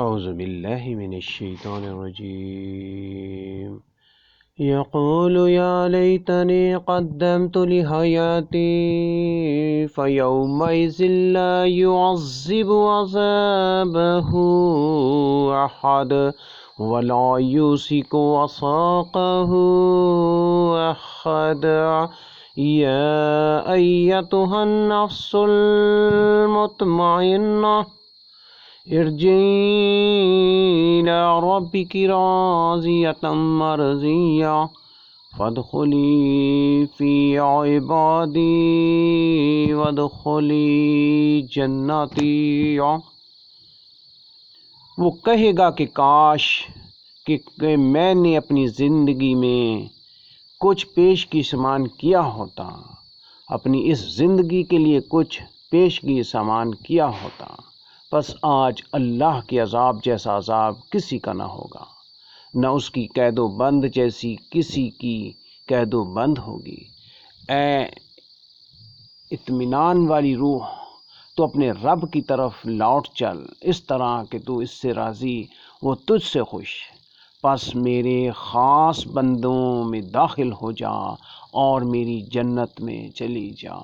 اعوذ باللہ من الشیطان الرجیم یقول یا لیتنی قدمت لحیاتی فیومئذ لا يعذب عذابه احد ولا يوثق وثاقه احد یا ایتها النفس المطمئنہ ارجعی الی ربک راضیۃ مرضیہ فادخلی فی عبادی وادخلی جنتی۔ وہ کہے گا کہ کاش کہ میں نے اپنی زندگی میں کچھ پیش کی سامان کیا ہوتا، اپنی اس زندگی کے لیے کچھ پیش کی سامان کیا ہوتا، بس آج اللہ کے عذاب جیسا عذاب کسی کا نہ ہوگا، نہ اس کی قید و بند جیسی کسی کی قید و بند ہوگی۔ اے اطمینان والی روح، تو اپنے رب کی طرف لوٹ چل، اس طرح کہ تو اس سے راضی، وہ تجھ سے خوش، پس میرے خاص بندوں میں داخل ہو جا اور میری جنت میں چلی جا۔